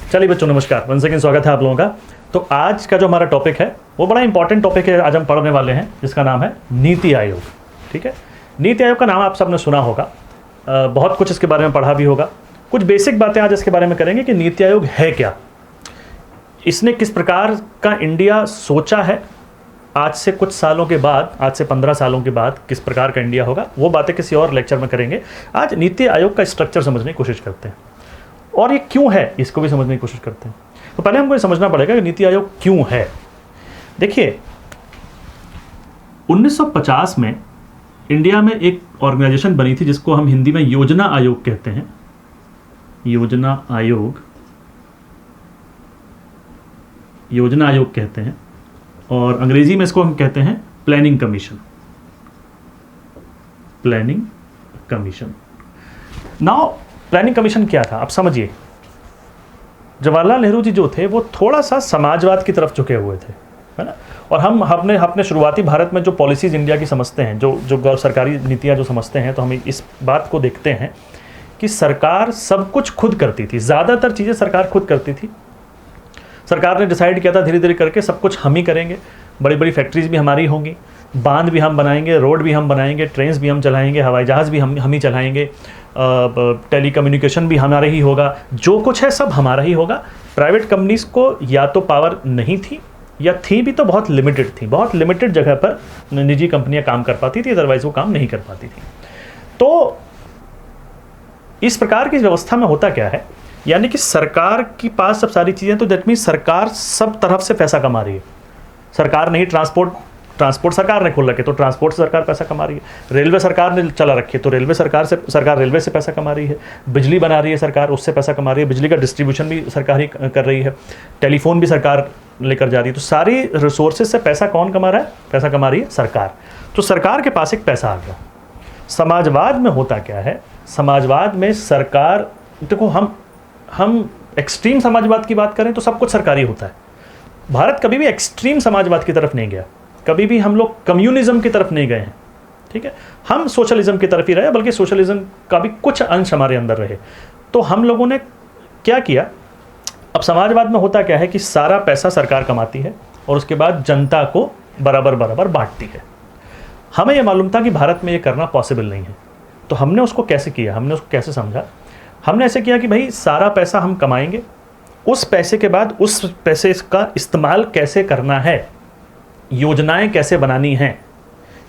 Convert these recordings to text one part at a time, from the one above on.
चलिए बच्चों नमस्कार, वन सेकेंड स्वागत है आप लोगों का। तो आज का जो हमारा टॉपिक है वो बड़ा इंपॉर्टेंट टॉपिक है, आज हम पढ़ने वाले हैं, जिसका नाम है नीति आयोग। ठीक है, नीति आयोग का नाम आप सबने सुना होगा, बहुत कुछ इसके बारे में पढ़ा भी होगा। कुछ बेसिक बातें आज इसके बारे में करेंगे कि नीति आयोग है क्या, इसने किस प्रकार का इंडिया सोचा है, आज से कुछ सालों के बाद, आज से 15 सालों के बाद किस प्रकार का इंडिया होगा, वो बातें किसी और लेक्चर में करेंगे। आज नीति आयोग का स्ट्रक्चर समझने की कोशिश करते हैं और ये क्यों है इसको भी समझने की कोशिश करते हैं। तो पहले हमको ये समझना पड़ेगा कि नीति आयोग क्यों है। देखिए 1950 में इंडिया में एक ऑर्गेनाइजेशन बनी थी जिसको हम हिंदी में योजना आयोग कहते हैं। योजना आयोग कहते हैं और अंग्रेजी में इसको हम कहते हैं planning commission. Now planning commission क्या था, आप समझिए। जवाहरलाल नेहरू जी जो थे वो थोड़ा सा समाजवाद की तरफ झुके हुए थे, है ना। और हम अपने शुरुआती भारत में जो पॉलिसीज़ इंडिया की समझते हैं, जो सरकारी नीतियाँ जो समझते हैं, तो हम इस बात को देखते हैं कि सरकार सब कुछ खुद करती थी, ज़्यादातर चीज़ें सरकार खुद करती थी। सरकार ने डिसाइड किया था धीरे धीरे करके सब कुछ हम ही करेंगे, बड़ी बड़ी फैक्ट्रीज भी हमारी होंगी, बांध भी हम बनाएंगे, रोड भी हम बनाएंगे, ट्रेन्स भी हम चलाएंगे, हवाई जहाज़ भी हम ही चलाएंगे, टेली कम्युनिकेशन भी हमारा ही होगा, जो कुछ है सब हमारा ही होगा। प्राइवेट कंपनीज को या तो पावर नहीं थी या थी भी तो बहुत लिमिटेड थी, बहुत लिमिटेड जगह पर निजी कंपनियां काम कर पाती थी, अदरवाइज वो काम नहीं कर पाती थी। तो इस प्रकार की व्यवस्था में होता क्या है, यानी कि सरकार के पास सब सारी चीज़ें, तो दैट मीन्स सरकार सब तरफ से पैसा कमा रही है। सरकार नहीं ट्रांसपोर्ट सरकार ने खोल रखे तो ट्रांसपोर्ट से सरकार पैसा कमा रही है, रेलवे सरकार ने चला रखी है तो सरकार रेलवे से पैसा कमा रही है, बिजली बना रही है सरकार, उससे पैसा कमा रही है, बिजली का डिस्ट्रीब्यूशन भी सरकार ही कर रही है, टेलीफोन भी सरकार लेकर जा रही है। तो सारी रिसोर्सेज से पैसा कौन कमा रहा है, पैसा कमा रही है सरकार। तो सरकार के पास एक पैसा आ गया। समाजवाद में होता क्या है, समाजवाद में सरकार, देखो हम एक्सट्रीम समाजवाद की बात करें तो सब कुछ सरकारी होता है। भारत कभी भी एक्सट्रीम समाजवाद की तरफ नहीं गया, कभी भी हम लोग कम्युनिज्म की तरफ नहीं गए हैं। ठीक है, हम सोशलिज्म की तरफ ही रहे, बल्कि सोशलिज्म का भी कुछ अंश हमारे अंदर रहे। तो हम लोगों ने क्या किया, अब समाजवाद में होता क्या है कि सारा पैसा सरकार कमाती है और उसके बाद जनता को बराबर बांटती है। हमें यह मालूम था कि भारत में ये करना पॉसिबल नहीं है, तो हमने उसको कैसे किया, हमने उसको कैसे समझा। हमने ऐसे किया कि भाई सारा पैसा हम कमाएंगे, उस पैसे के बाद उस पैसे का इस्तेमाल कैसे करना है, योजनाएं कैसे बनानी हैं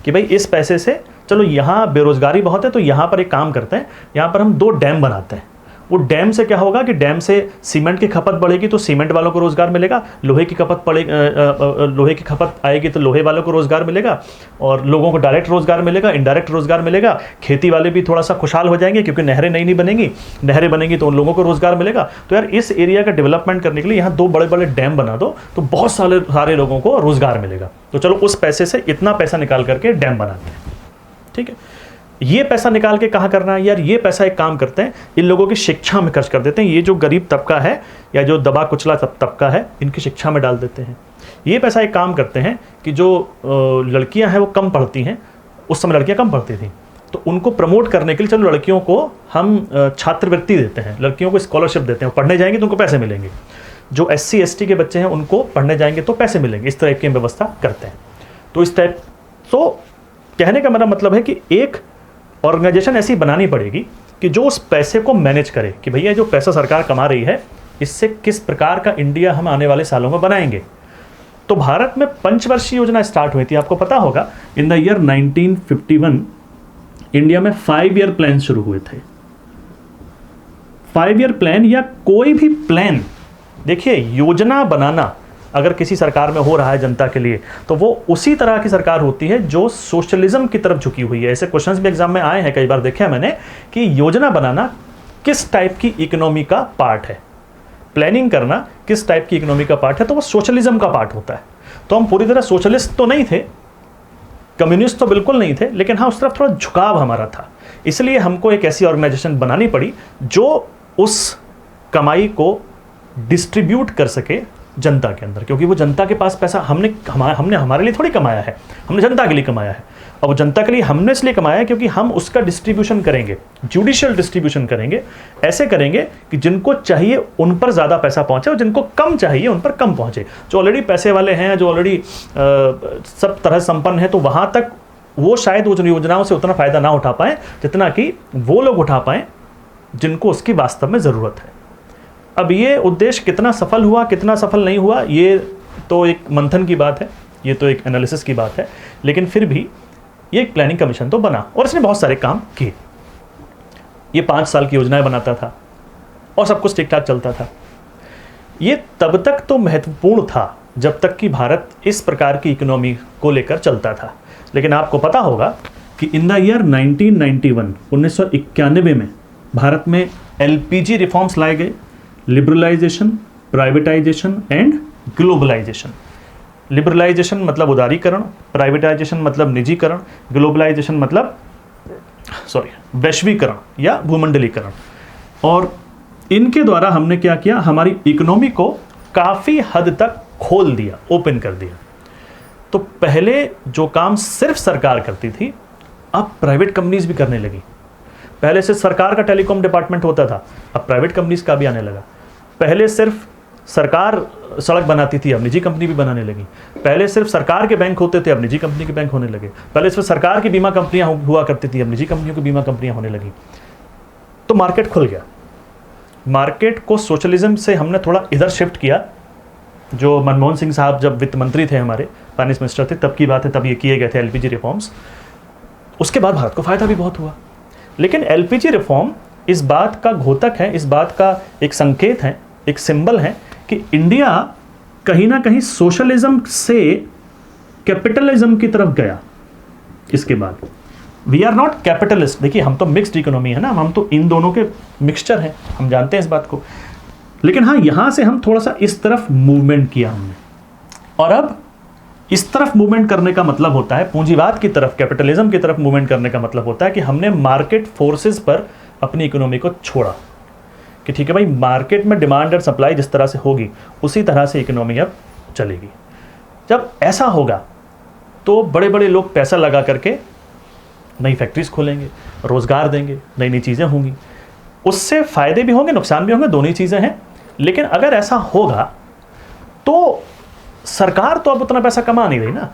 कि भाई इस पैसे से, चलो यहाँ बेरोजगारी बहुत है तो यहाँ पर एक काम करते हैं, यहाँ पर हम 2 डैम बनाते हैं। वो डैम से क्या होगा कि डैम से सीमेंट की खपत बढ़ेगी तो सीमेंट वालों को रोज़गार मिलेगा, लोहे की खपत आएगी तो लोहे वालों को रोज़गार मिलेगा, और लोगों को डायरेक्ट रोज़गार मिलेगा, इनडायरेक्ट रोज़गार मिलेगा। खेती वाले भी थोड़ा सा खुशहाल हो जाएंगे क्योंकि नहरें नई बनेंगी, नहरें बनेंगी तो उन लोगों को रोज़गार मिलेगा। तो यार इस एरिया का डेवलपमेंट करने के लिए यहाँ 2 बड़े डैम बना दो तो बहुत सारे लोगों को रोज़गार मिलेगा। तो चलो उस पैसे से इतना पैसा निकाल करके डैम बनाते हैं। ठीक है, ये पैसा निकाल के कहाँ करना है यार, ये पैसा एक काम करते हैं, इन लोगों की शिक्षा में खर्च कर देते हैं। ये जो गरीब तबका है या जो दबा कुचला तबका है, इनकी शिक्षा में डाल देते हैं। ये पैसा एक काम करते हैं कि जो लड़कियां हैं वो कम पढ़ती हैं, उस समय लड़कियां कम पढ़ती थी, तो उनको प्रमोट करने के लिए चलो लड़कियों को हम छात्रवृत्ति देते हैं, लड़कियों को स्कॉलरशिप देते हैं, पढ़ने जाएंगे तो उनको पैसे मिलेंगे। जो SC ST के बच्चे हैं उनको पढ़ने जाएंगे तो पैसे मिलेंगे, इस तरह की व्यवस्था करते हैं। तो इस टाइप, तो कहने का मेरा मतलब है कि एक ऑर्गेनाइजेशन ऐसी बनानी पड़ेगी कि जो उस पैसे को मैनेज करे कि भैया जो पैसा सरकार कमा रही है इससे किस प्रकार का इंडिया हम आने वाले सालों में बनाएंगे। तो भारत में पंचवर्षीय योजना स्टार्ट हुई थी, आपको पता होगा। इन द ईयर 1951 इंडिया में 5 ईयर प्लान शुरू हुए थे। 5 ईयर प्लान या कोई भी प्लान, देखिए योजना बनाना अगर किसी सरकार में हो रहा है जनता के लिए, तो वो उसी तरह की सरकार होती है जो सोशलिज्म की तरफ झुकी हुई है। ऐसे क्वेश्चंस भी एग्जाम में आए हैं, कई बार देखा है मैंने कि योजना बनाना किस टाइप की इकोनॉमी का पार्ट है, प्लानिंग करना किस टाइप की इकोनॉमी का पार्ट है, तो वो सोशलिज्म का पार्ट होता है। तो हम पूरी तरह सोशलिस्ट तो नहीं थे, कम्युनिस्ट तो बिल्कुल नहीं थे, लेकिन हाँ उस तरफ थोड़ा झुकाव हमारा था। इसलिए हमको एक ऐसी ऑर्गेनाइजेशन बनानी पड़ी जो उस कमाई को डिस्ट्रीब्यूट कर सके, जनता के अंदर, क्योंकि वो जनता के पास पैसा हमने हमारे लिए थोड़ी कमाया है, हमने जनता के लिए कमाया है। और वो जनता के लिए हमने इसलिए कमाया है क्योंकि हम उसका डिस्ट्रीब्यूशन करेंगे, जुडिशियल डिस्ट्रीब्यूशन करेंगे, ऐसे करेंगे कि जिनको चाहिए उन पर ज़्यादा पैसा पहुंचे और जिनको कम चाहिए उन पर कम पहुंचे। जो ऑलरेडी पैसे वाले हैं, जो ऑलरेडी सब तरह संपन्न है, तो वहाँ तक वो शायद उन योजनाओं से उतना फ़ायदा ना उठा पाएँ जितना कि वो लोग उठा पाएँ जिनको उसकी वास्तव में ज़रूरत है। अब ये उद्देश्य कितना सफल हुआ, कितना सफल नहीं हुआ, ये तो एक मंथन की बात है, ये तो एक एनालिसिस की बात है, लेकिन फिर भी ये एक प्लानिंग कमीशन तो बना और इसने बहुत सारे काम किए। ये 5 साल की योजनाएं बनाता था और सब कुछ ठीक ठाक चलता था। ये तब तक तो महत्वपूर्ण था जब तक कि भारत इस प्रकार की इकोनॉमी को लेकर चलता था। लेकिन आपको पता होगा कि इन द ईयर 1991 में भारत में LPG रिफॉर्म्स लाए गए, liberalisation, privatisation and globalisation. Liberalisation मतलब उदारीकरण, प्राइवेटाइजेशन मतलब निजीकरण, ग्लोबलाइजेशन मतलब वैश्वीकरण या भूमंडलीकरण। और इनके द्वारा हमने क्या किया, हमारी इकोनॉमी को काफ़ी हद तक खोल दिया, ओपन कर दिया। तो पहले जो काम सिर्फ सरकार करती थी, अब प्राइवेट कंपनीज भी करने लगी। पहले से सरकार का टेलीकॉम डिपार्टमेंट होता था, अब प्राइवेट कंपनीज का भी आने लगा। पहले सिर्फ सरकार सड़क बनाती थी, अब निजी कंपनी भी बनाने लगी। पहले सिर्फ सरकार के बैंक होते थे, अब निजी कंपनी के बैंक होने लगे। पहले सिर्फ सरकार की बीमा कंपनियां हुआ करती थी, अब निजी कंपनियों की बीमा कंपनियां होने लगी। तो मार्केट खुल गया। मार्केट को सोशलिज्म से हमने थोड़ा इधर शिफ्ट किया। जो मनमोहन सिंह साहब जब वित्त मंत्री थे, हमारे फाइनेंस मिनिस्टर थे, तब की बात है, तब ये किए गए थे LPG रिफॉर्म्स। उसके बाद भारत को फ़ायदा भी बहुत हुआ। लेकिन LPG रिफॉर्म इस बात का घोतक है, इस बात का एक संकेत है, एक सिंबल है कि इंडिया कहीं ना कहीं सोशलिज्म से कैपिटलिज्म की तरफ गया। इसके बाद वी आर नॉट कैपिटलिस्ट। देखिए, हम तो मिक्स्ड इकोनॉमी है ना, हम तो इन दोनों के मिक्सचर हैं, हम जानते हैं इस बात को। लेकिन हाँ, यहां से हम थोड़ा सा इस तरफ मूवमेंट किया हमने, और अब इस तरफ मूवमेंट करने का मतलब होता है, पूंजीवाद की तरफ, कैपिटलिज्म की तरफ मूवमेंट करने का मतलब होता है कि हमने मार्केट फोर्सेस पर अपनी इकोनॉमी को छोड़ा कि ठीक है भाई, मार्केट में डिमांड और सप्लाई जिस तरह से होगी उसी तरह से इकोनॉमी अब चलेगी। जब ऐसा होगा तो बड़े बड़े लोग पैसा लगा करके नई फैक्ट्रीज खोलेंगे, रोजगार देंगे, नई नई चीज़ें होंगी। उससे फ़ायदे भी होंगे, नुकसान भी होंगे, दोनों ही चीज़ें हैं। लेकिन अगर ऐसा होगा तो सरकार तो अब उतना पैसा कमा नहीं रही ना,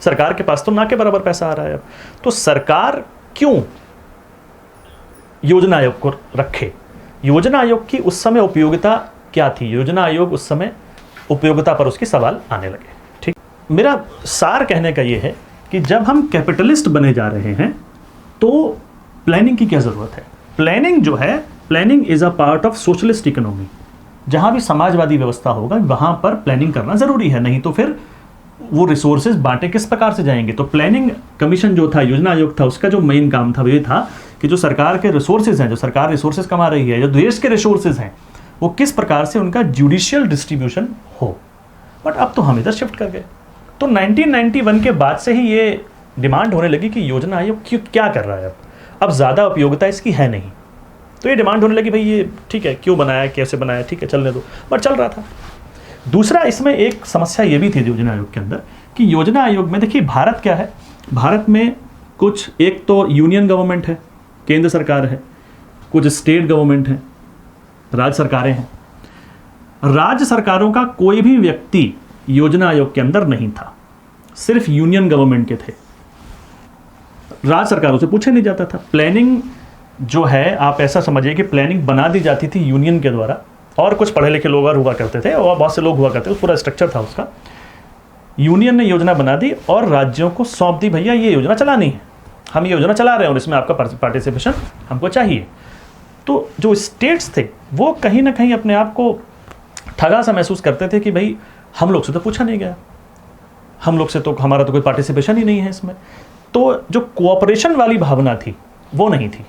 सरकार के पास तो ना के बराबर पैसा आ रहा है अब। तो सरकार क्यों योजना आयोग को रखे? योजना आयोग की उस समय उपयोगिता क्या थी? योजना आयोग उस समय उपयोगिता पर उसके सवाल आने लगे। ठीक, मेरा सार कहने का ये है कि जब हम कैपिटलिस्ट बने जा रहे हैं तो प्लानिंग की क्या ज़रूरत है? प्लानिंग जो है, planning is a part of socialist economy. जहाँ भी समाजवादी व्यवस्था होगा वहाँ पर प्लानिंग करना ज़रूरी है, नहीं तो फिर वो रिसोर्सेज बांटे किस प्रकार से जाएंगे। तो प्लानिंग कमीशन जो था, योजना आयोग था, उसका जो मेन काम था वो ये था कि जो सरकार के रिसोर्सेज हैं, जो सरकार रिसोर्सेज कमा रही है, जो देश के रिसोर्सेज हैं, वो किस प्रकार से उनका जुडिशियल डिस्ट्रीब्यूशन हो। बट अब तो हम इधर शिफ्ट कर गए। तो 1991 के बाद से ही ये डिमांड होने लगी कि योजना आयोग क्या कर रहा है, अब ज़्यादा उपयोगिता इसकी है नहीं। तो ये डिमांड होने लगी, भाई ये ठीक है, क्यों बनाया, कैसे बनाया, ठीक है चलने दो, बट चल रहा था। दूसरा, इसमें एक समस्या ये भी थी योजना आयोग के अंदर कि योजना आयोग में देखिए, भारत क्या है, भारत में कुछ, एक तो यूनियन गवर्नमेंट है, केंद्र सरकार है, कुछ स्टेट गवर्नमेंट है, राज्य सरकारें हैं। राज्य सरकारों का कोई भी व्यक्ति योजना आयोग के अंदर नहीं था, सिर्फ यूनियन गवर्नमेंट के थे। राज्य सरकारों से पूछा नहीं जाता था। प्लानिंग जो है, आप ऐसा समझिए कि प्लानिंग बना दी जाती थी यूनियन के द्वारा, और कुछ पढ़े लिखे लोग और हुआ करते थे, और बहुत से लोग हुआ करते थे, पूरा स्ट्रक्चर था उसका। यूनियन ने योजना बना दी और राज्यों को सौंप दी, भैया ये योजना चलानी है, हम ये योजना चला रहे हैं और इसमें आपका पार्टिसिपेशन हमको चाहिए। तो जो स्टेट्स थे वो कहीं ना कहीं अपने आप को ठगा सा महसूस करते थे कि भाई हम लोग से तो पूछा नहीं गया, हम लोग से तो, हमारा तो कोई पार्टिसिपेशन ही नहीं है इसमें। तो जो कोऑपरेशन वाली भावना थी वो नहीं थी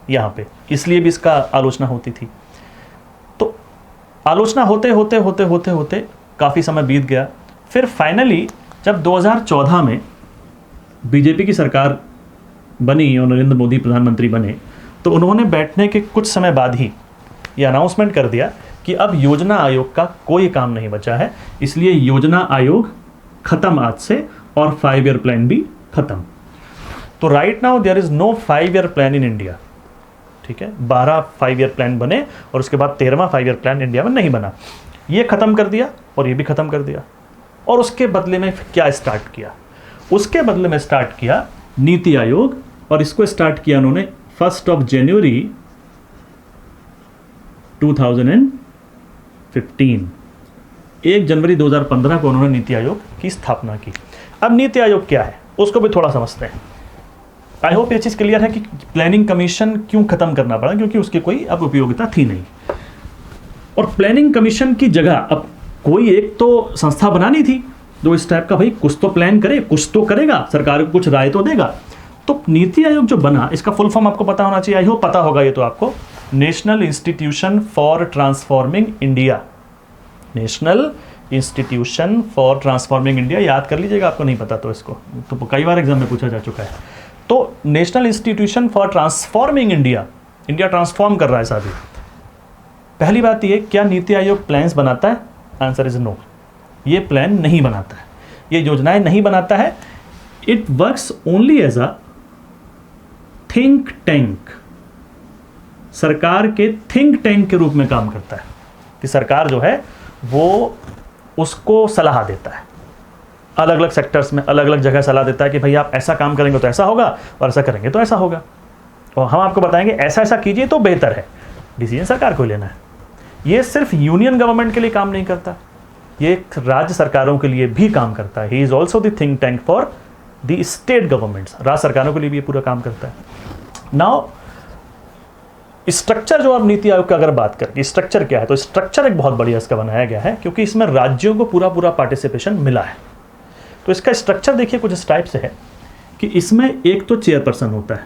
यहाँ पे, इसलिए भी इसका आलोचना होती थी। तो आलोचना होते होते होते होते होते काफ़ी समय बीत गया। फिर फाइनली जब 2014 में बीजेपी की सरकार बनी और नरेंद्र मोदी प्रधानमंत्री बने, तो उन्होंने बैठने के कुछ समय बाद ही ये अनाउंसमेंट कर दिया कि अब योजना आयोग का कोई काम नहीं बचा है, इसलिए योजना आयोग खत्म आज से और 5 ईयर प्लान भी खत्म। तो right now there is no 5 year plan in India. ठीक है, 12 5 ईयर प्लान बने और उसके बाद 13वां 5 ईयर प्लान इंडिया में नहीं बना। ये खत्म कर दिया और ये भी खत्म कर दिया। और उसके बदले में क्या स्टार्ट किया? उसके बदले में स्टार्ट किया नीति आयोग, और इसको स्टार्ट किया उन्होंने 1 जनवरी 2015। 1 जनवरी 2015 को उन्होंने नीति आयोग की स्थापना की। अब नीति आयोग क्या है उसको भी थोड़ा समझते हैं। आई होप ये चीज़ क्लियर है कि प्लानिंग कमीशन क्यों खत्म करना पड़ा, क्योंकि उसकी कोई अब उपयोगिता थी नहीं। और प्लानिंग कमीशन की जगह अब कोई एक तो संस्था बनानी थी जो इस टाइप का, भाई कुछ तो प्लान करे, कुछ तो करेगा, सरकार को कुछ राय तो देगा। तो नीति आयोग जो बना, इसका फुल फॉर्म आपको पता होना चाहिए, आई होप पता होगा ये तो आपको, national institution for transforming India. National institution for transforming India, याद कर लीजिएगा, आपको नहीं पता तो इसको, तो कई बार एग्जाम में पूछा जा चुका है। तो national institution for transforming India, India transform कर रहा है साथ ही। पहली बात ये, क्या नीति आयोग प्लान्स बनाता है? आंसर इज नो, ये प्लान नहीं बनाता है, ये योजनाएं नहीं बनाता है। It works only as a think tank, सरकार के थिंक टैंक के रूप में काम करता है, कि सरकार जो है वो उसको सलाह देता है, अलग अलग सेक्टर्स में अलग अलग जगह सलाह देता है कि भाई आप ऐसा काम करेंगे तो ऐसा होगा, और ऐसा करेंगे तो ऐसा होगा, और हम आपको बताएंगे ऐसा ऐसा कीजिए तो बेहतर है। डिसीजन सरकार को लेना है। ये सिर्फ यूनियन गवर्नमेंट के लिए काम नहीं करता, ये राज्य सरकारों के लिए भी काम करता है। He is also the think tank for the state governments, राज्य सरकारों के लिए भी ये पूरा काम करता है। नाउ स्ट्रक्चर जो आप नीति आयोग का अगर बात करें, स्ट्रक्चर क्या है, तो स्ट्रक्चर एक बहुत बढ़िया इसका बनाया गया है, क्योंकि इसमें राज्यों को पूरा पूरा पार्टिसिपेशन मिला है। तो इसका स्ट्रक्चर देखिए कुछ इस टाइप से है कि इसमें एक तो चेयरपर्सन होता है,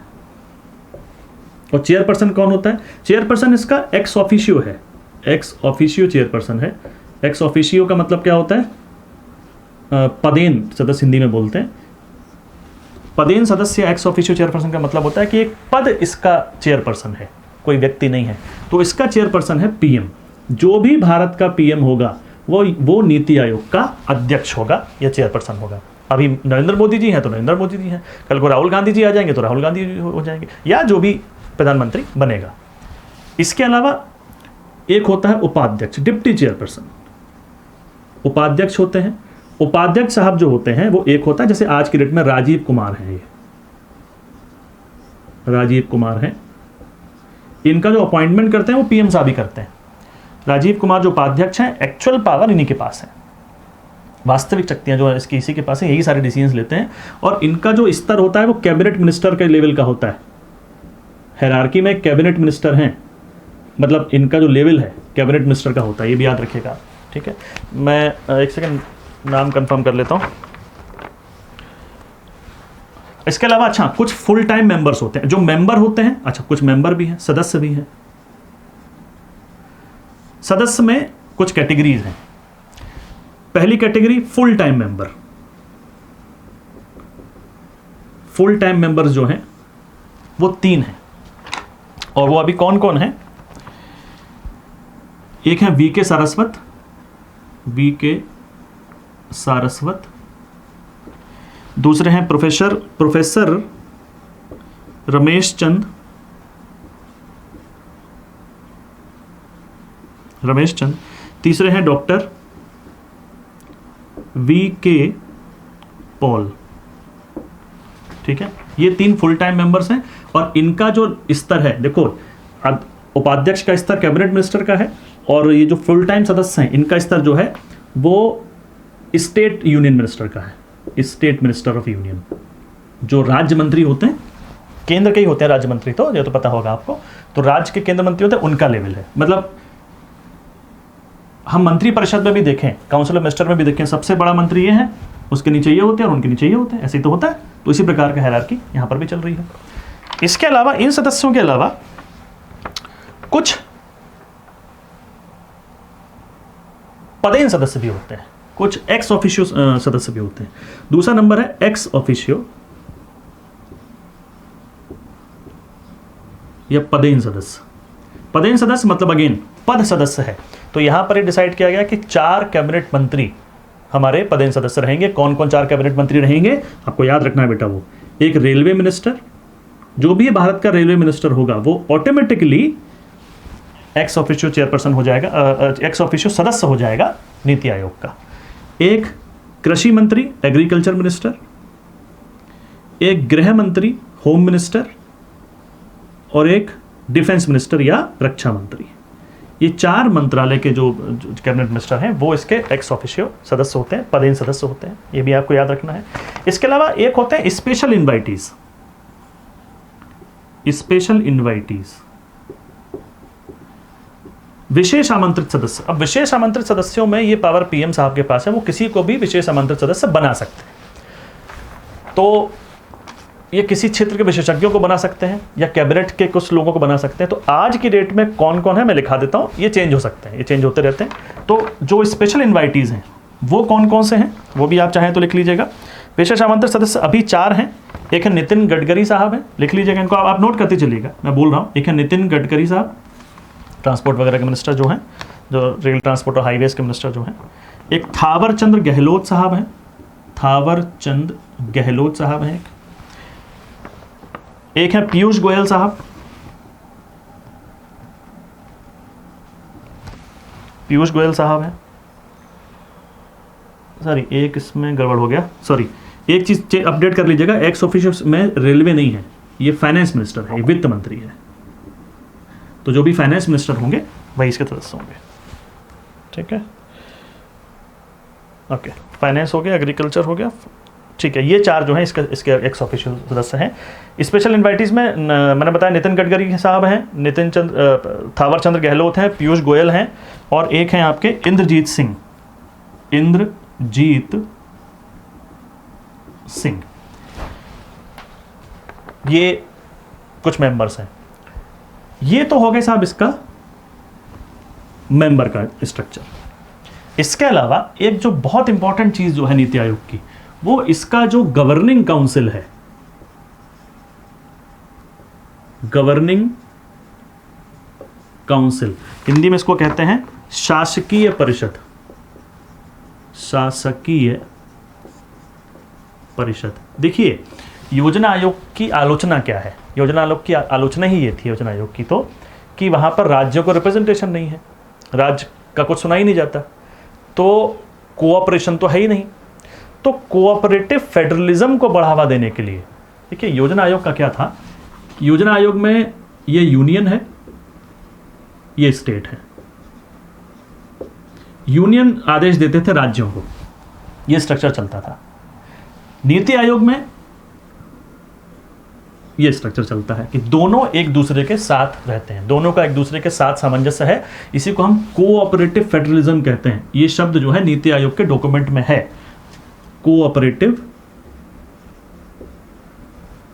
और चेयरपर्सन कौन होता है? चेयरपर्सन इसका एक्स ऑफिशियो है, एक्स ऑफिशियो चेयरपर्सन है। एक्स ऑफिशियो का मतलब क्या होता है? पदेन सदस्य हिंदी में बोलते हैं। पदेन सदस्य एक्स ऑफिशियो चेयरपर्सन का मतलब होता है कि एक पद इसका चेयरपर्सन है, कोई व्यक्ति नहीं है। तो इसका चेयरपर्सन है पीएम। जो भी भारत का पीएम होगा वो नीति आयोग का अध्यक्ष होगा या चेयरपर्सन होगा। अभी नरेंद्र मोदी जी हैं तो नरेंद्र मोदी जी हैं, कल को राहुल गांधी जी आ जाएंगे तो राहुल गांधी जी हो जाएंगे, या जो भी प्रधानमंत्री बनेगा। इसके अलावा एक होता है उपाध्यक्ष, डिप्टी चेयरपर्सन। उपाध्यक्ष होते हैं। उपाध्यक्ष साहब जो होते हैं वो एक होता है, जैसे आज की डेट में राजीव कुमार हैं, ये राजीव कुमार हैं, इनका जो अपॉइंटमेंट करते हैं वो पीएम साहब ही करते हैं। राजीव कुमार जो उपाध्यक्ष हैं, एक्चुअल पावर इन्हीं के पास है, वास्तविक शक्तियां जो है इसकी इसी के पास है, यही सारे डिसीजंस लेते हैं। और इनका जो स्तर होता है वो कैबिनेट मिनिस्टर के लेवल का होता है। हायरार्की में कैबिनेट मिनिस्टर हैं, मतलब इनका जो लेवल है कैबिनेट मिनिस्टर का होता है, ये भी याद रखिएगा। ठीक है, मैं एक सेकंड नाम कंफर्म कर लेता हूं। इसके अलावा अच्छा कुछ फुल टाइम मेंबर्स होते हैं, जो मेंबर होते हैं, अच्छा कुछ मेंबर भी हैं, सदस्य भी हैं। सदस्य में कुछ कैटेगरीज हैं। पहली category full time member. Full time members जो हैं वो 3 हैं, और वो अभी कौन कौन है? एक है वीके सारस्वत, वीके सारस्वत। दूसरे हैं प्रोफेसर रमेश चंद, तीसरे हैं डॉक्टर वीके पॉल। ठीक है, ये 3 फुल टाइम मेंबर्स हैं, और इनका जो स्तर है, देखो उपाध्यक्ष का स्तर कैबिनेट मिनिस्टर का है, और ये जो फुल टाइम सदस्य हैं इनका स्तर जो है वो स्टेट यूनियन मिनिस्टर का है, स्टेट मिनिस्टर ऑफ यूनियन। जो राज्य मंत्री होते हैं, केंद्र के ही होते हैं राज्य मंत्री, तो ये तो पता होगा आपको, तो राज्य के केंद्र मंत्री होते हैं, उनका लेवल है। मतलब हम मंत्री परिषद में भी देखें, काउंसिल ऑफ मिनिस्टर में भी देखें, सबसे बड़ा मंत्री ये है, उसके नीचे ये होते हैं और उनके नीचे ये होते हैं, ऐसे ही तो होता है। तो इसी प्रकार का हायरार्की यहाँ पर भी चल रही है। इसके अलावा इन सदस्यों के अलावा कुछ पदेन सदस्य भी होते हैं, कुछ एक्स ऑफिशियो सदस्य भी होते हैं। दूसरा नंबर है एक्स ऑफिशियो या पदेन सदस्य। पदेन सदस्य मतलब अगेन पद सदस्य है, तो यहाँ पर ये डिसाइड किया गया कि 4 कैबिनेट मंत्री हमारे पदेन सदस्य रहेंगे। कौन कौन 4 कैबिनेट मंत्री रहेंगे आपको याद रखना है बेटा, वो एक रेलवे मिनिस्टर, जो भी भारत का रेलवे मिनिस्टर होगा वो ऑटोमेटिकली एक्स ऑफिशियो चेयरपर्सन हो जाएगा, एक्स ऑफिशियो सदस्य हो जाएगा नीति आयोग का। एक कृषि मंत्री एग्रीकल्चर मिनिस्टर, एक गृह मंत्री होम मिनिस्टर और एक डिफेंस मिनिस्टर या रक्षा मंत्री। ये 4 मंत्रालय के जो कैबिनेट मिनिस्टर हैं वो इसके एक्स ऑफिशियो सदस्य होते हैं, पदेन सदस्य होते हैं, ये भी आपको याद रखना है। इसके अलावा एक होते हैं स्पेशल इनवाइटीज। स्पेशल इनवाइटीज विशेष आमंत्रित सदस्य। अब विशेष आमंत्रित सदस्यों में ये पावर पीएम साहब के पास है, वो किसी को भी विशेष आमंत्रित सदस्य बना सकते हैं। तो ये किसी क्षेत्र के विशेषज्ञों को बना सकते हैं या कैबिनेट के कुछ लोगों को बना सकते हैं। तो आज की डेट में कौन कौन है मैं लिखा देता हूँ, ये चेंज हो सकते हैं, ये चेंज होते रहते हैं। तो जो स्पेशल इन्वाइटीज हैं वो कौन कौन से हैं वो भी आप चाहें तो लिख लीजिएगा। विशेष आमंत्रित सदस्य अभी 4 हैं। एक है नितिन गडकरी साहब हैं, लिख लीजिएगा इनको, आप नोट करते चलिएगा, मैं बोल रहा हूँ। एक है नितिन गडकरी साहब, ट्रांसपोर्ट वगैरह के मिनिस्टर जो हैं, जो रेल ट्रांसपोर्ट और हाईवेज के मिनिस्टर जो हैं। एक थावर चंद गहलोत साहब हैं, थावर चंद गहलोत साहब हैं। एक है पीयूष गोयल साहब, पीयूष गोयल साहब हैं। सॉरी एक इसमें गड़बड़ हो गया, सॉरी एक चीज अपडेट कर लीजिएगा, एक्स ऑफिशियो में रेलवे नहीं है, ये फाइनेंस मिनिस्टर है, ये वित्त मंत्री है। तो जो भी फाइनेंस मिनिस्टर होंगे वही इसके सदस्य होंगे, ठीक है। ओके, फाइनेंस हो गया, एग्रीकल्चर हो गया, ठीक है। ये 4 जो हैं इसके एक्स ऑफिशियल सदस्य हैं। स्पेशल इन्वाइटीज में मैंने बताया नितिन गडकरी साहब हैं, थावर चंद्र गहलोत हैं, पीयूष गोयल हैं और एक हैं आपके इंद्रजीत सिंह, इंद्रजीत सिंह। ये कुछ मेंबर्स हैं। ये तो हो गए साहब इसका मेंबर का स्ट्रक्चर। इसके अलावा एक जो बहुत इंपॉर्टेंट चीज जो है नीति आयोग की, वो इसका जो गवर्निंग काउंसिल है, गवर्निंग काउंसिल, हिंदी में इसको कहते हैं शासकीय परिषद, शासकीय परिषद। देखिए योजना आयोग की आलोचना क्या है, योजना आयोग की आलोचना ही ये थी योजना आयोग की, तो कि वहां पर राज्यों को रिप्रेजेंटेशन नहीं है, राज्य का कुछ सुना ही नहीं जाता, तो कोऑपरेशन तो है ही नहीं। तो कोऑपरेटिव फेडरलिज्म को बढ़ावा देने के लिए देखिए योजना आयोग का क्या था, योजना आयोग में ये यूनियन है, ये स्टेट है। यूनियन आदेश देते थे राज्यों को, ये स्ट्रक्चर चलता था। नीति आयोग में ये स्ट्रक्चर चलता है कि दोनों एक दूसरे के साथ रहते हैं, दोनों का एक दूसरे के साथ सामंजस्य है, इसी को हम कोऑपरेटिव फेडरलिज्म कहते हैं। ये शब्द जो है नीति आयोग के डॉक्यूमेंट में है, कोऑपरेटिव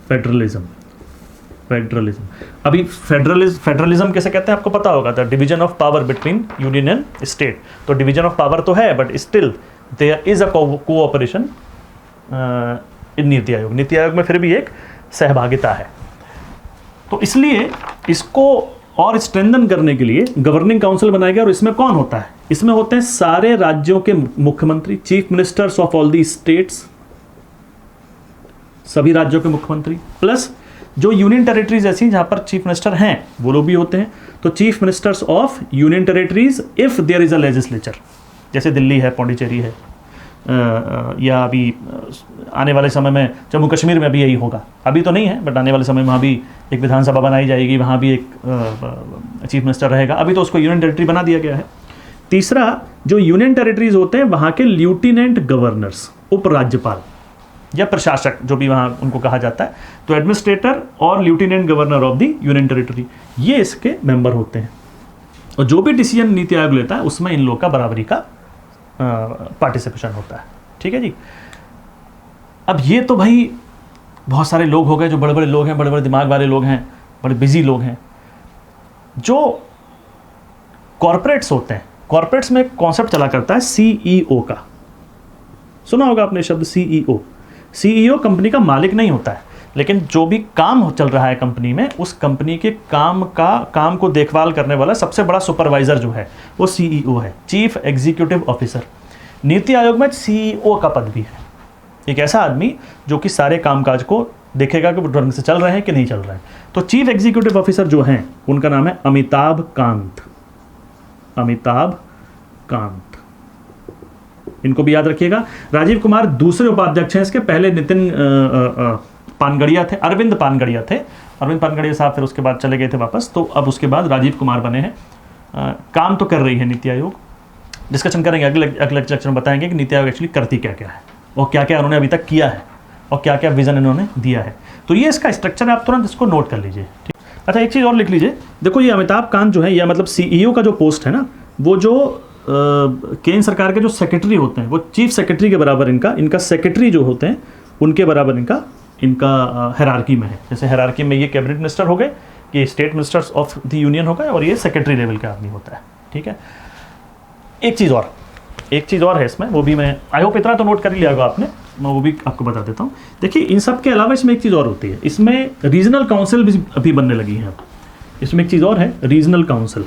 फेडरलिज्म, फेडरलिज्म। अभी फेडरलिज्म कैसे कहते हैं आपको पता होगा, the division of power between union and state. तो डिवीजन ऑफ पावर तो है, but still there is a cooperation in NITI Aayog. NITI Aayog में फिर भी एक सहभागिता है। तो इसलिए इसको और स्ट्रेंथन करने के लिए गवर्निंग काउंसिल बनाया गया। और इसमें कौन होता है, इसमें होते हैं सारे राज्यों के मुख्यमंत्री, chief ministers of all the states, सभी राज्यों के मुख्यमंत्री, प्लस जो यूनियन टेरिटरीज ऐसी जहां पर चीफ मिनिस्टर हैं वो लोग भी होते हैं। तो chief ministers of union territories if there is a legislature, जैसे दिल्ली है, पौंडीचेरी है, या अभी आने वाले समय में जम्मू कश्मीर में भी यही होगा, अभी तो नहीं है बट आने वाले समय में वहाँ भी एक विधानसभा बनाई जाएगी, वहाँ भी एक चीफ मिनिस्टर रहेगा। अभी तो उसको यूनियन टेरिटरी बना दिया गया है। तीसरा, जो यूनियन टेरिटरीज होते हैं वहाँ के ल्यूटिनेंट गवर्नर्स, उपराज्यपाल या प्रशासक जो भी वहाँ उनको कहा जाता है, तो एडमिनिस्ट्रेटर और lieutenant governor of the union territory, ये इसके मेंबर होते हैं। और जो भी डिसीजन नीति आयोग लेता है उसमें इन लोग का बराबरी का पार्टिसिपेशन होता है, ठीक है जी। अब ये तो भाई बहुत सारे लोग हो गए, जो बड़े बड़े लोग हैं, बड़े बड़े दिमाग वाले लोग हैं, बड़े बिजी लोग हैं। जो कॉरपोरेट्स होते हैं, कॉरपोरेट्स में एक कॉन्सेप्ट चला करता है सीईओ का, सुना होगा आपने शब्द सीईओ। सीईओ कंपनी का मालिक नहीं होता है। लेकिन जो भी काम चल रहा है कंपनी में, उस कंपनी के काम को देखभाल करने वाला सबसे बड़ा सुपरवाइजर जो है वो सीईओ है, chief executive officer. NITI Aayog में सीईओ का पद भी है, एक ऐसा आदमी जो कि सारे कामकाज को देखेगा कि वो ढंग से चल रहे हैं कि नहीं चल रहे हैं। तो चीफ एग्जीक्यूटिव ऑफिसर जो हैं उनका नाम है अमिताभ कांत। अमिताभ कांत, इनको भी याद रखिएगा। राजीव कुमार दूसरे उपाध्यक्ष हैं इसके, पहले नितिन पानगड़िया थे, अरविंद पानगड़िया थे। अरविंद पानगड़िया साहब फिर उसके बाद चले गए थे वापस, तो अब उसके बाद राजीव कुमार बने हैं। काम तो कर रही है नीति आयोग, डिस्कशन करेंगे अगले लेक्चर में, बताएंगे कि नीति आयोग एक्चुअली करती क्या क्या है और क्या क्या उन्होंने अभी तक किया है और क्या क्या विजन इन्होंने दिया है। तो ये इसका स्ट्रक्चर है, आप तुरंत इसको नोट कर लीजिए। ठीक, अच्छा एक चीज़ और लिख लीजिए, देखो ये अमिताभ कांत जो है, या मतलब सीईओ का जो पोस्ट है ना, वो जो केंद्र सरकार के जो सेक्रेटरी होते हैं, वो चीफ सेक्रेटरी के बराबर इनका सेक्रेटरी जो होते हैं उनके बराबर इनका हायरार्की में है। जैसे हायरार्की में ये कैबिनेट मिनिस्टर हो गए, ये state ministers of the union हो गए, और ये सेक्रेटरी लेवल का आदमी होता है। ठीक है, एक चीज़ और है इसमें, वो भी मैं आई होप इतना तो नोट कर ही लिया होगा आपने, मैं वो भी आपको बता देता हूँ। देखिए इन सब के अलावा इसमें एक चीज़ और होती है, इसमें रीजनल काउंसिल भी अभी बनने लगी है। अब इसमें एक चीज़ और है, रीजनल काउंसिल,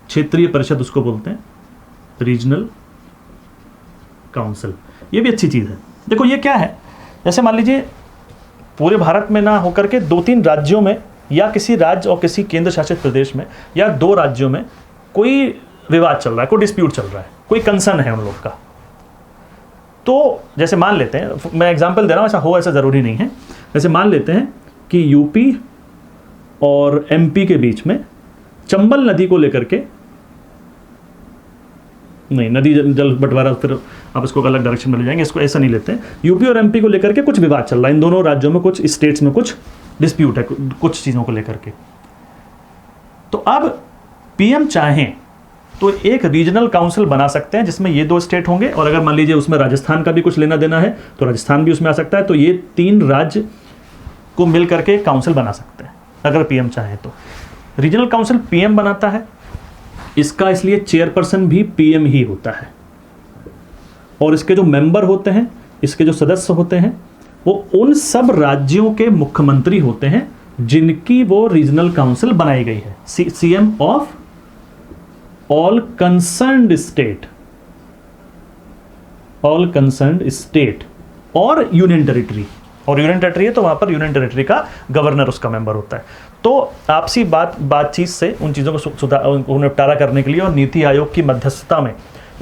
क्षेत्रीय परिषद उसको बोलते हैं, रीजनल काउंसिल। ये भी अच्छी चीज़ है। देखो ये क्या है, जैसे मान लीजिए पूरे भारत में ना होकर के 2-3 राज्यों में, या किसी राज्य और किसी केंद्र शासित प्रदेश में, या 2 राज्यों में कोई विवाद चल रहा है, कोई डिस्प्यूट चल रहा है, कोई कंसर्न है उन लोग का। तो जैसे मान लेते हैं, मैं एग्जांपल दे रहा हूँ, ऐसा हो ऐसा ज़रूरी नहीं है। जैसे मान लेते हैं कि यूपी और एमपी के बीच में चंबल नदी को लेकर के, नहीं नदी जल बंटवारा, फिर आप इसको अलग डायरेक्शन में ले जाएंगे, इसको ऐसा नहीं लेते हैं। यूपी और एमपी को लेकर के कुछ विवाद चल रहा है, इन दोनों राज्यों में कुछ स्टेट्स में कुछ डिस्प्यूट है कुछ चीज़ों को लेकर के। तो अब पीएम चाहें तो एक रीजनल काउंसिल बना सकते हैं जिसमें ये 2 स्टेट होंगे, और अगर मान लीजिए उसमें राजस्थान का भी कुछ लेना देना है तो राजस्थान भी उसमें आ सकता है। तो ये 3 राज्य को मिल करके काउंसिल बना सकते हैं अगर पीएम चाहें तो। रीजनल काउंसिल पीएम बनाता है, इसका इसलिए चेयरपर्सन भी पीएम ही होता है, और इसके जो मेंबर होते हैं, इसके जो सदस्य होते हैं, वो उन सब राज्यों के मुख्यमंत्री होते हैं जिनकी वो रीजनल काउंसिल बनाई गई है। CM of all concerned state, all concerned state और यूनियन टेरिटरी, और यूनियन टेरिटरी है तो वहां पर यूनियन टेरिटरी का गवर्नर उसका मेंबर होता है। तो आपसी बातचीत से उन चीज़ों को निपटारा करने के लिए और नीति आयोग की मध्यस्थता में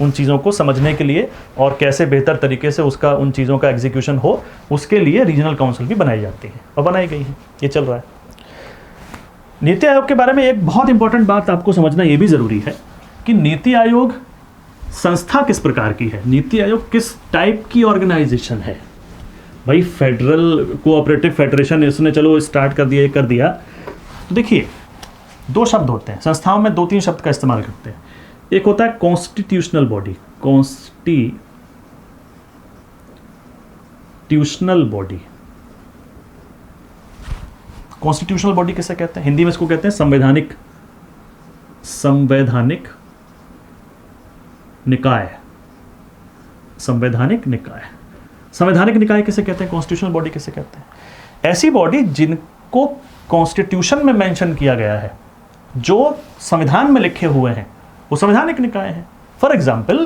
उन चीज़ों को समझने के लिए और कैसे बेहतर तरीके से उसका उन चीज़ों का एग्जीक्यूशन हो, उसके लिए रीजनल काउंसिल भी बनाई जाती है और बनाई गई है। ये चल रहा है। नीति आयोग के बारे में एक बहुत इंपॉर्टेंट बात आपको समझना ये भी ज़रूरी है कि नीति आयोग संस्था किस प्रकार की है, नीति आयोग किस टाइप की ऑर्गेनाइजेशन है। भाई फेडरल कोऑपरेटिव फेडरेशन इसने चलो स्टार्ट कर दिया, ये कर दिया। तो देखिए 2 शब्द होते हैं संस्थाओं में, 2-3 शब्द का इस्तेमाल करते हैं। एक होता है constitutional body, constitutional body. Constitutional body किसे कहते हैं? हिंदी में इसको कहते हैं संवैधानिक निकाय। संवैधानिक निकाय, संवैधानिक निकाय किसे कहते हैं? कॉन्स्टिट्यूशनल बॉडी किसे कहते हैं? ऐसी बॉडी जिनको कॉन्स्टिट्यूशन में मेंशन किया गया है, जो संविधान में लिखे हुए हैं, वो संवैधानिक निकाय है। फॉर एग्जाम्पल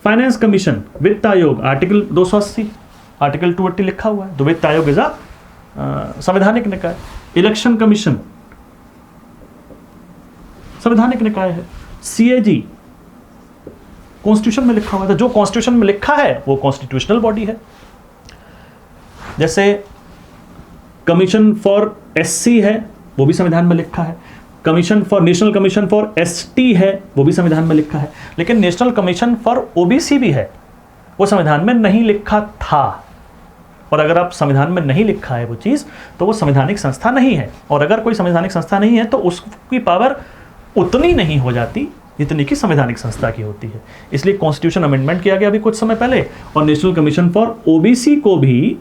फाइनेंस कमीशन, वित्त आयोग, आर्टिकल 280, आर्टिकल 280 लिखा हुआ है, तो वित्त आयोग इज संवैधानिक निकाय। इलेक्शन कमीशन संवैधानिक निकाय है। सीएजी कॉन्स्टिट्यूशन में लिखा हुआ था, जो कॉन्स्टिट्यूशन में लिखा है वो कॉन्स्टिट्यूशनल बॉडी है। जैसे कमीशन फॉर एससी है, वो भी संविधान में लिखा है। Commission for national commission for ST है, वो भी संविधान में लिखा है। लेकिन नेशनल कमीशन फॉर ओबीसी भी है, वो संविधान में नहीं लिखा था। और अगर आप संविधान में नहीं लिखा है वो चीज़, तो वो संवैधानिक संस्था नहीं है। और अगर कोई संवैधानिक संस्था नहीं है तो उसकी पावर उतनी नहीं हो जाती जितनी कि संवैधानिक संस्था की होती है। इसलिए कॉन्स्टिट्यूशन अमेंडमेंट किया गया अभी कुछ समय पहले, और नेशनल कमीशन फॉर ओबीसी को भी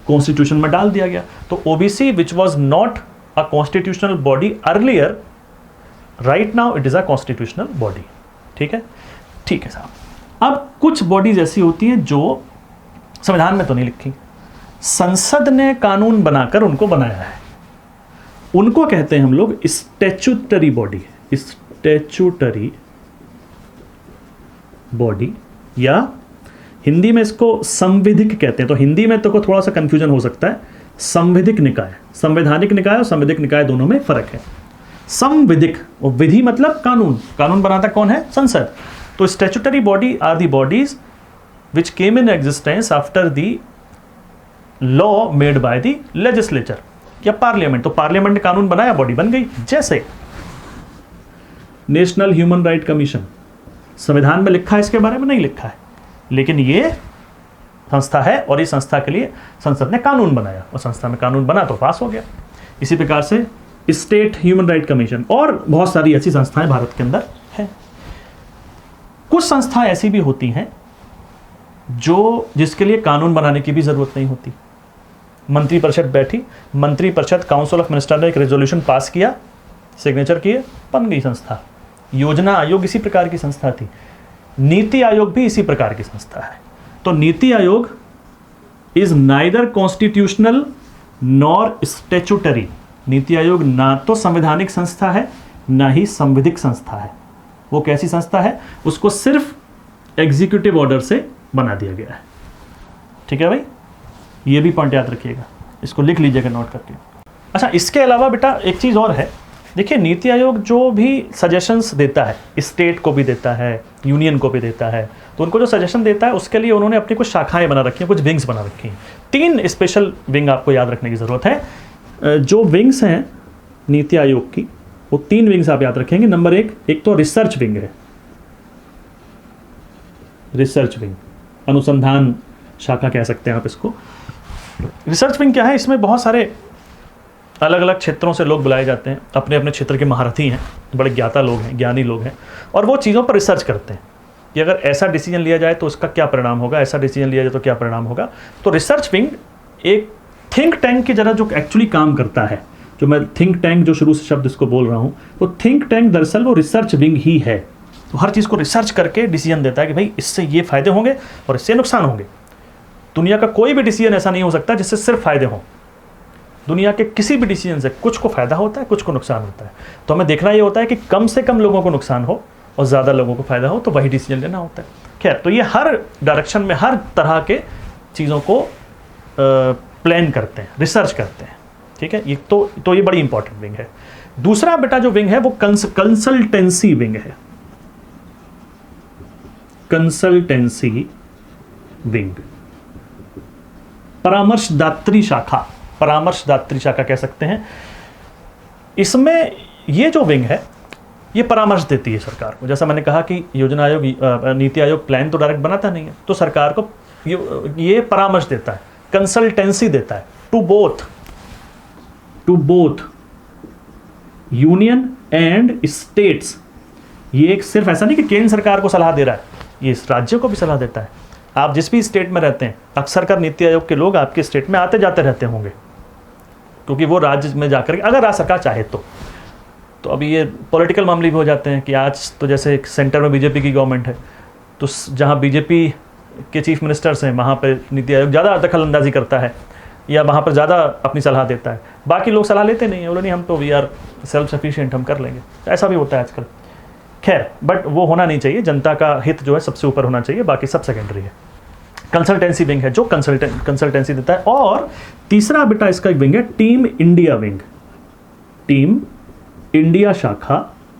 कॉन्स्टिट्यूशन में डाल दिया गया। तो OBC which was not a constitutional body earlier, right now it is a constitutional body. ठीक है, ठीक है साहब। अब कुछ बॉडीज ऐसी होती हैं जो संविधान में तो नहीं लिखी, संसद ने कानून बनाकर उनको बनाया है। उनको कहते हैं हम लोग स्टैच्यूटरी बॉडी, स्टैच्यूटरी बॉडी, या हिंदी में इसको संविधिक कहते हैं। तो हिंदी में तो थोड़ा सा कंफ्यूजन हो सकता है, संविधिक निकाय, संवैधानिक निकाय और संविधिक निकाय दोनों में फर्क है। संविधिक, और विधि मतलब कानून, कानून बनाता कौन है? संसद। तो statutory body are the bodies which came in existence after the law made by the legislature या पार्लियामेंट। तो पार्लियामेंट ने कानून बनाया, बॉडी बन गई। जैसे नेशनल ह्यूमन राइट कमीशन, संविधान में लिखा है इसके बारे में? नहीं लिखा है, लेकिन ये संस्था है और इस संस्था के लिए संसद ने कानून बनाया और संस्था में कानून बना तो पास हो गया। इसी प्रकार से स्टेट ह्यूमन राइट कमीशन और बहुत सारी ऐसी संस्थाएं भारत के अंदर हैं। कुछ संस्थाएं ऐसी भी होती हैं जो जिसके लिए कानून बनाने की भी जरूरत नहीं होती। मंत्रिपरिषद बैठी, मंत्रिपरिषद काउंसिल ऑफ मिनिस्टर ने एक रेजोल्यूशन पास किया, सिग्नेचर किए, बन गई संस्था। योजना आयोग इसी प्रकार की संस्था थी, नीति आयोग भी इसी प्रकार की संस्था है। तो NITI Aayog is neither constitutional nor statutory. NITI Aayog ना तो संवैधानिक संस्था है ना ही संविधिक संस्था है। वो कैसी संस्था है? उसको सिर्फ एग्जीक्यूटिव ऑर्डर से बना दिया गया है। ठीक है भाई, ये भी पॉइंट याद रखिएगा, इसको लिख लीजिएगा नोट करके। अच्छा, इसके अलावा बेटा एक चीज़ और है। देखिए, नीति आयोग जो भी सजेशंस देता है, स्टेट को भी देता है, यूनियन को भी देता है, तो उनको जो सजेशन देता है उसके लिए उन्होंने अपनी कुछ शाखाएं बना रखी हैं, कुछ विंग्स बना रखी हैं। 3 स्पेशल विंग आपको याद रखने की ज़रूरत है। जो विंग्स हैं नीति आयोग की, वो 3 विंग्स आप याद रखेंगे। नंबर 1, एक तो रिसर्च विंग है, रिसर्च विंग, अनुसंधान शाखा कह सकते हैं आप इसको। रिसर्च विंग क्या है? इसमें बहुत सारे अलग अलग क्षेत्रों से लोग बुलाए जाते हैं, अपने अपने क्षेत्र के महारथी हैं, बड़े ज्ञाता लोग हैं, ज्ञानी लोग हैं, और वो चीज़ों पर रिसर्च करते हैं कि अगर ऐसा डिसीजन लिया जाए तो उसका क्या परिणाम होगा, ऐसा डिसीजन लिया जाए तो क्या परिणाम होगा। तो रिसर्च विंग एक थिंक टैंक की जगह जो एक्चुअली काम करता है, जो मैं थिंक टैंक जो शुरू से शब्द इसको बोल रहा हूँ, तो थिंक टैंक दरअसल वो रिसर्च विंग ही है। तो हर चीज़ को रिसर्च करके डिसीजन देता है कि भाई इससे ये फायदे होंगे और इससे नुकसान होंगे। दुनिया का कोई भी डिसीजन ऐसा नहीं हो सकता जिससे सिर्फ फायदे हों। दुनिया के किसी भी डिसीजन से कुछ को फायदा होता है, कुछ को नुकसान होता है। तो हमें देखना ये होता है कि कम से कम लोगों को नुकसान हो और ज़्यादा लोगों को फायदा हो, तो वही डिसीजन लेना होता है। खैर, तो ये हर डायरेक्शन में हर तरह के चीज़ों को प्लान करते हैं, रिसर्च करते हैं। ठीक है, ये तो ये बड़ी इंपॉर्टेंट विंग है। दूसरा बेटा जो विंग है वो कंसल्टेंसी विंग है, कंसल्टेंसी विंग, परामर्शदात्री शाखा, परामर्शदात्री शाखा कह सकते हैं। इसमें ये जो विंग है ये परामर्श देती है सरकार को। जैसा मैंने कहा कि योजना आयोग, नीति आयोग प्लान तो डायरेक्ट बनाता नहीं है, तो सरकार को ये परामर्श देता है, कंसल्टेंसी देता है to both union and states. ये एक सिर्फ ऐसा नहीं कि केंद्र सरकार को सलाह दे रहा है, ये इस राज्य को भी सलाह देता है। आप जिस भी स्टेट में रहते हैं, अक्सर कर नीति आयोग के लोग आपके स्टेट में आते जाते रहते होंगे, क्योंकि वो राज्य में जाकर, अगर राज्य सरकार चाहे तो अभी ये पॉलिटिकल मामले भी हो जाते हैं कि आज तो जैसे सेंटर में बीजेपी की गवर्नमेंट है, तो जहाँ बीजेपी के चीफ मिनिस्टर्स हैं वहाँ पर नीति आयोग ज़्यादा दखल अंदाजी करता है या वहाँ पर ज़्यादा अपनी सलाह देता है। बाकी लोग सलाह लेते नहीं है, बोले नहीं हम तो वी आर सेल्फ सफिशिएंट, हम कर लेंगे। ऐसा भी होता है आजकल। खैर, बट वो होना नहीं चाहिए, जनता का हित जो है सबसे ऊपर होना चाहिए, बाकी सब सेकेंडरी है। कंसल्टेंसी विंग है जो कंसल्टेंसी देता है। और तीसरा बेटा इसका एक विंग है team India wing, team India शाखा,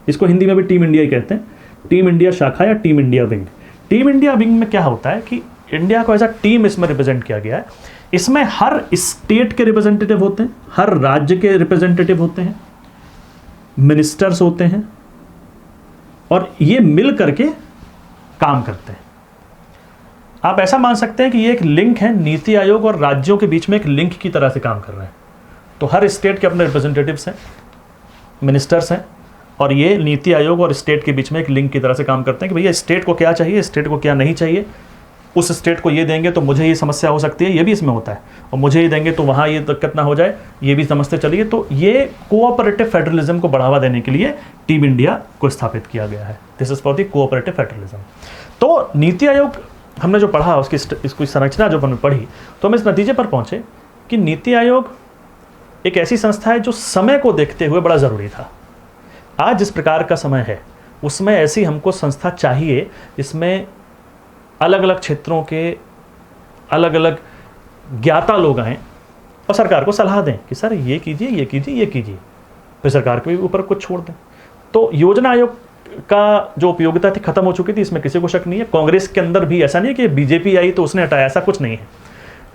इसको हिंदी में भी टीम इंडिया ही कहते हैं, टीम इंडिया शाखा या team India wing. Team India wing में क्या होता है कि इंडिया को एज अ टीम इसमें रिप्रेजेंट किया गया है। इसमें हर स्टेट के रिप्रेजेंटेटिव होते हैं, हर राज्य के रिप्रेजेंटेटिव होते हैं, मिनिस्टर्स होते हैं, और ये मिल करके काम करते हैं। आप ऐसा मान सकते हैं कि ये एक लिंक है, नीति आयोग और राज्यों के बीच में एक लिंक की तरह से काम कर रहे हैं। तो हर स्टेट के अपने रिप्रेजेंटेटिव्स हैं, मिनिस्टर्स हैं, और ये नीति आयोग और स्टेट के बीच में एक लिंक की तरह से काम करते हैं कि भैया स्टेट को क्या चाहिए, स्टेट को क्या नहीं चाहिए, उस स्टेट को ये देंगे तो मुझे ये समस्या हो सकती है, ये भी इसमें होता है, और मुझे ये देंगे तो वहाँ ये दिक्कत ना हो जाए, ये भी समझते चलिए। तो ये कोऑपरेटिव फेडरलिज्म को बढ़ावा देने के लिए टीम इंडिया को स्थापित किया गया है। This is for the cooperative federalism. तो नीति आयोग हमने जो पढ़ा उसकी इसकी संरचना जो हमने पढ़ी, तो हम इस नतीजे पर पहुँचे कि नीति आयोग एक ऐसी संस्था है जो समय को देखते हुए बड़ा ज़रूरी था। आज जिस प्रकार का समय है उसमें ऐसी हमको संस्था चाहिए जिसमें अलग अलग क्षेत्रों के अलग अलग ज्ञाता लोग आएँ और सरकार को सलाह दें कि सर ये कीजिए, ये कीजिए, ये कीजिए, फिर सरकार के ऊपर कुछ छोड़ दें। तो योजना आयोग का जो उपयोगिता थी खत्म हो चुकी थी, इसमें किसी को शक नहीं है। कांग्रेस के अंदर भी ऐसा नहीं है कि बीजेपी आई तो उसने हटाया, ऐसा कुछ नहीं है।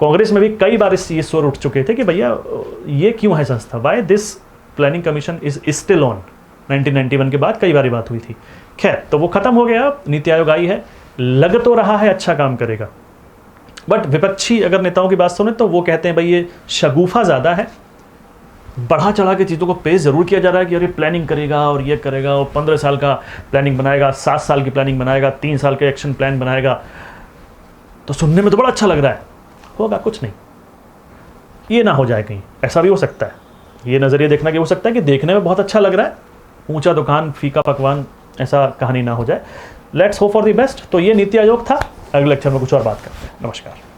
कांग्रेस में भी कई बार ये स्वर उठ चुके थे कि भैया ये क्यों है संस्था, why this planning commission is still on. 1991 के बाद कई बार बात हुई थी। खैर, तो वो खत्म हो गया, नीति आयोग आई है, लग तो रहा है अच्छा काम करेगा, बट विपक्षी अगर नेताओं की बात सुने तो वो कहते हैं भाई ये शगुफा ज़्यादा है, बढ़ा चढ़ा के चीज़ों को पेश ज़रूर किया जा रहा है कि अरे प्लानिंग करेगा और ये करेगा और 15 साल का प्लानिंग बनाएगा, 7 साल की प्लानिंग बनाएगा, 3 साल के एक्शन प्लान बनाएगा। तो सुनने में तो बड़ा अच्छा लग रहा है, होगा कुछ नहीं। ये ना हो जाए कहीं, ऐसा भी हो सकता है। ये नज़रिए देखना कि हो सकता है कि देखने में बहुत अच्छा लग रहा है, ऊंचा दुकान फीका पकवान, ऐसा कहानी ना हो जाए। Let's hope for the best. तो ये नीति आयोग था, अगले लेक्चर में कुछ और बात करते हैं। नमस्कार।